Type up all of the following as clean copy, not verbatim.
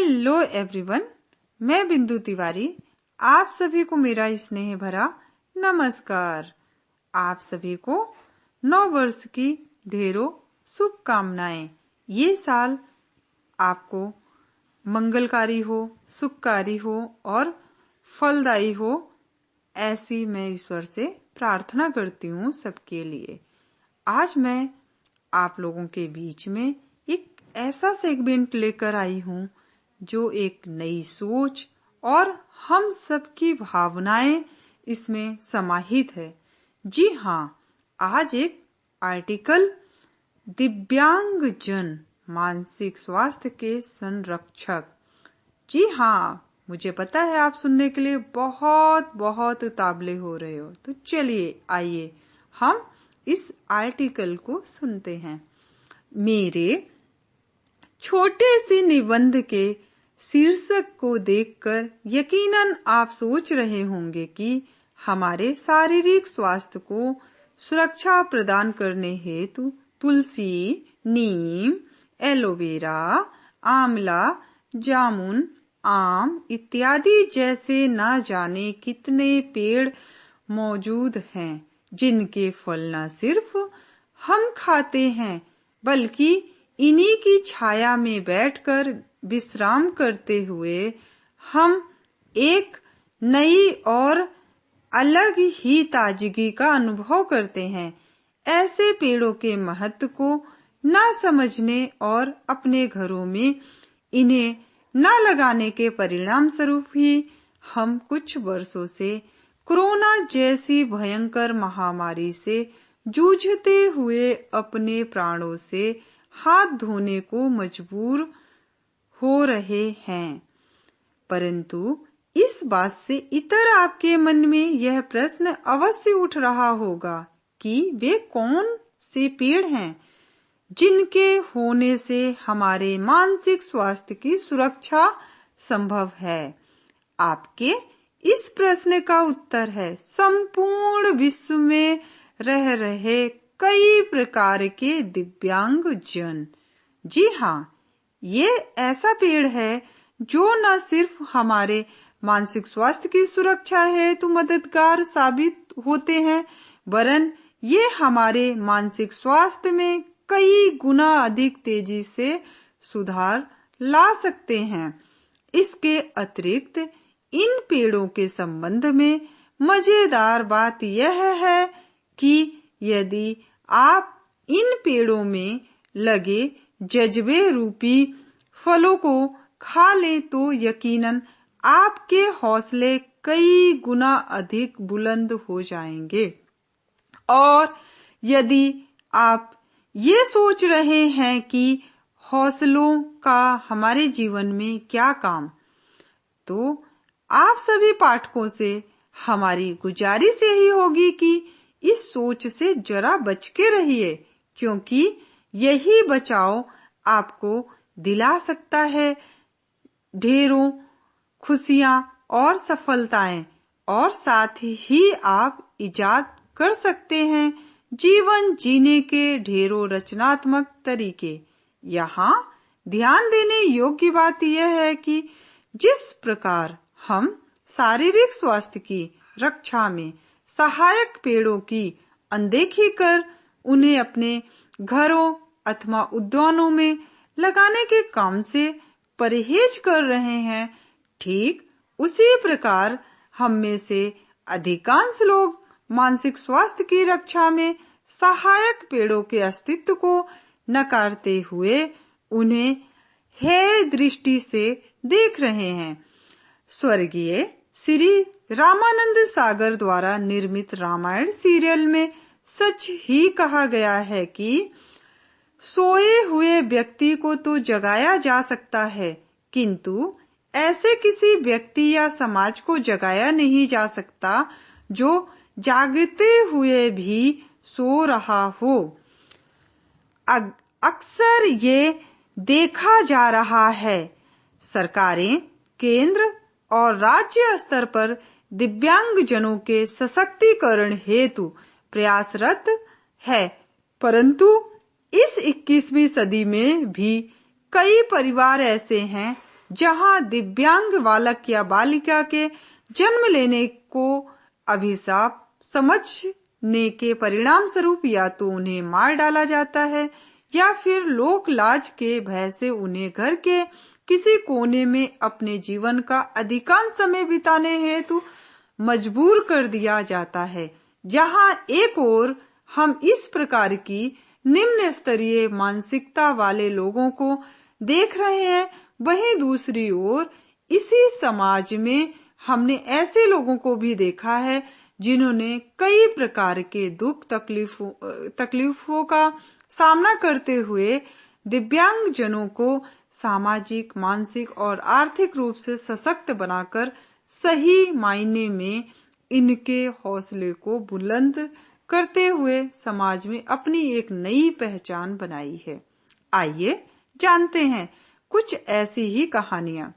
Hello everyone, मैं बिंदु तिवारी। आप सभी को मेरा स्नेह भरा नमस्कार। आप सभी को नव वर्ष की ढेरों शुभकामनाएं। ये साल आपको मंगलकारी हो, सुखकारी हो और फलदायी हो, ऐसी मैं ईश्वर से प्रार्थना करती हूँ सबके लिए। आज मैं आप लोगों के बीच में एक ऐसा सेगमेंट लेकर आई हूँ जो एक नई सोच और हम सबकी भावनाएं इसमें समाहित है। जी हाँ, आज एक आर्टिकल दिव्यांग जन मानसिक स्वास्थ्य के संरक्षक। जी हाँ, मुझे पता है आप सुनने के लिए बहुत बहुत उतावले हो रहे हो, तो चलिए आइए हम इस आर्टिकल को सुनते हैं। मेरे छोटे से निबंध के शीर्षक को देखकर यकीनन आप सोच रहे होंगे कि हमारे शारीरिक स्वास्थ्य को सुरक्षा प्रदान करने हेतु तुलसी, नीम, एलोवेरा, आंवला, जामुन, आम इत्यादि जैसे न जाने कितने पेड़ मौजूद हैं, जिनके फल न सिर्फ हम खाते हैं बल्कि इन्हीं की छाया में बैठकर विश्राम करते हुए हम एक नई और अलग ही ताजगी का अनुभव करते हैं। ऐसे पेड़ों के महत्व को न समझने और अपने घरों में इन्हें न लगाने के परिणाम स्वरूप ही हम कुछ वर्षों से कोरोना जैसी भयंकर महामारी से जूझते हुए अपने प्राणों से हाथ धोने को मजबूर हो रहे हैं। परंतु इस बात से इतर आपके मन में यह प्रश्न अवश्य उठ रहा होगा कि वे कौन से पेड़ हैं जिनके होने से हमारे मानसिक स्वास्थ्य की सुरक्षा संभव है। आपके इस प्रश्न का उत्तर है संपूर्ण विश्व में रह रहे कई प्रकार के दिव्यांग जन। जी हाँ, ये ऐसा पेड़ है जो न सिर्फ हमारे मानसिक स्वास्थ्य की सुरक्षा हेतु मददगार साबित होते हैं, वरन ये हमारे मानसिक स्वास्थ्य में कई गुना अधिक तेजी से सुधार ला सकते हैं। इसके अतिरिक्त इन पेड़ों के संबंध में मजेदार बात यह है कि यदि आप इन पेड़ों में लगे जज्बे रूपी फलों को खा लें तो यकीनन आपके हौसले कई गुना अधिक बुलंद हो जाएंगे। और यदि आप ये सोच रहे हैं कि हौसलों का हमारे जीवन में क्या काम, तो आप सभी पाठकों से हमारी गुजारिश यही होगी कि इस सोच से जरा बच के रहिए, क्योंकि यही बचाव आपको दिला सकता है ढेरों खुशियां और सफलताएं, और साथ ही आप इजाद कर सकते हैं जीवन जीने के ढेरों रचनात्मक तरीके। यहाँ ध्यान देने योग्य बात यह है कि जिस प्रकार हम शारीरिक स्वास्थ्य की रक्षा में सहायक पेड़ों की अनदेखी कर उन्हें अपने घरों अथवा उद्यानों में लगाने के काम से परहेज कर रहे हैं, ठीक उसी प्रकार हम में से अधिकांश लोग मानसिक स्वास्थ्य की रक्षा में सहायक पेड़ों के अस्तित्व को नकारते हुए उन्हें हेय दृष्टि से देख रहे हैं। स्वर्गीय श्री रामानंद सागर द्वारा निर्मित रामायण सीरियल में सच ही कहा गया है कि सोए हुए व्यक्ति को तो जगाया जा सकता है, किंतु ऐसे किसी व्यक्ति या समाज को जगाया नहीं जा सकता जो जागते हुए भी सो रहा हो। अक्सर ये देखा जा रहा है सरकारें केंद्र और राज्य स्तर पर दिव्यांग जनों के सशक्तिकरण हेतु प्रयासरत है, परंतु इस 21वीं सदी में भी कई परिवार ऐसे हैं जहाँ दिव्यांग बालक या बालिका के जन्म लेने को अभिशाप समझने के परिणाम स्वरूप या तो उन्हें मार डाला जाता है या फिर लोक लाज के भय से उन्हें घर के किसी कोने में अपने जीवन का अधिकांश समय बिताने हेतु मजबूर कर दिया जाता है। जहाँ एक ओर हम इस प्रकार की निम्न स्तरीय मानसिकता वाले लोगों को देख रहे हैं, वहीं दूसरी ओर इसी समाज में हमने ऐसे लोगों को भी देखा है जिन्होंने कई प्रकार के दुख तकलीफों का सामना करते हुए दिव्यांग जनों को सामाजिक, मानसिक और आर्थिक रूप से सशक्त बनाकर सही मायने में इनके हौसले को बुलंद करते हुए समाज में अपनी एक नई पहचान बनाई है। आइए जानते हैं कुछ ऐसी ही कहानियां।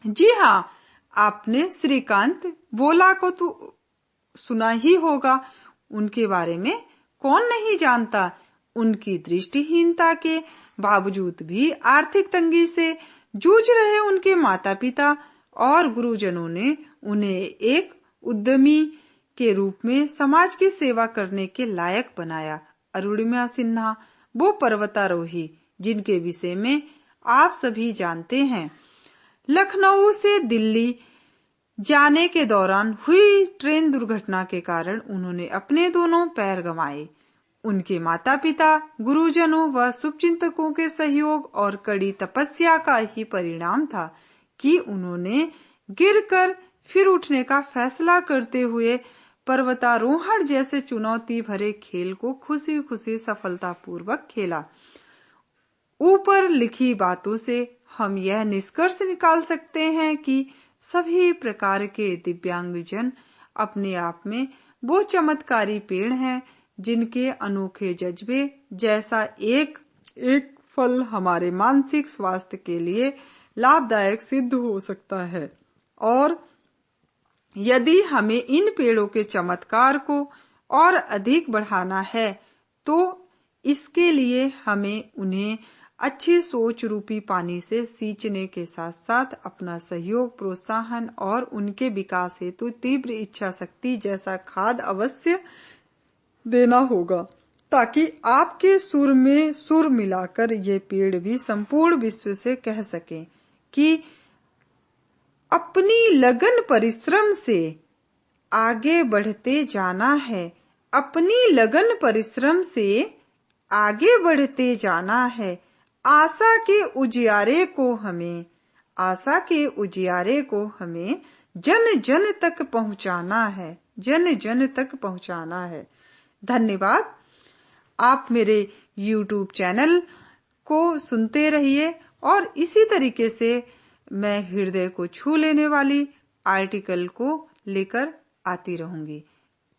जी हाँ, आपने श्रीकांत बोला को तो सुना ही होगा। उनके बारे में कौन नहीं जानता। उनकी दृष्टिहीनता के बावजूद भी आर्थिक तंगी से जूझ रहे उनके माता पिता और गुरुजनों ने उन्हें एक उद्यमी के रूप में समाज की सेवा करने के लायक बनाया। अरुणिमा सिन्हा वो पर्वतारोही जिनके विषय में आप सभी जानते हैं। लखनऊ से दिल्ली जाने के दौरान हुई ट्रेन दुर्घटना के कारण उन्होंने अपने दोनों पैर गंवाए। उनके माता पिता, गुरुजनों व शुभचिंतकों के सहयोग और कड़ी तपस्या का ही परिणाम था कि उन्होंने गिरकर फिर उठने का फैसला करते हुए पर्वतारोहण जैसे चुनौती भरे खेल को खुशी खुशी सफलतापूर्वक खेला। ऊपर लिखी बातों से हम यह निष्कर्ष निकाल सकते हैं कि सभी प्रकार के दिव्यांगजन अपने आप में वो चमत्कारी पेड़ हैं जिनके अनोखे जज्बे जैसा एक फल हमारे मानसिक स्वास्थ्य के लिए लाभदायक सिद्ध हो सकता है। और यदि हमें इन पेड़ों के चमत्कार को और अधिक बढ़ाना है तो इसके लिए हमें उन्हें अच्छी सोच रूपी पानी से सींचने के साथ साथ अपना सहयोग, प्रोत्साहन और उनके विकास हेतु तीव्र इच्छा शक्ति जैसा खाद अवश्य देना होगा, ताकि आपके सुर में सुर मिलाकर ये पेड़ भी संपूर्ण विश्व से कह सकें कि अपनी लगन परिश्रम से आगे बढ़ते जाना है। अपनी लगन परिश्रम से आगे बढ़ते जाना है। आशा के उजियारे को हमें जन जन तक पहुंचाना है। जन जन तक पहुंचाना है। धन्यवाद। आप मेरे YouTube चैनल को सुनते रहिए और इसी तरीके से मैं हृदय को छू लेने वाली आर्टिकल को लेकर आती रहूंगी।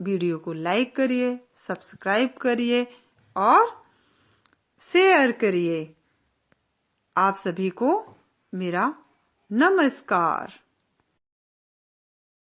वीडियो को लाइक करिए, सब्सक्राइब करिए और शेयर करिए। आप सभी को मेरा नमस्कार।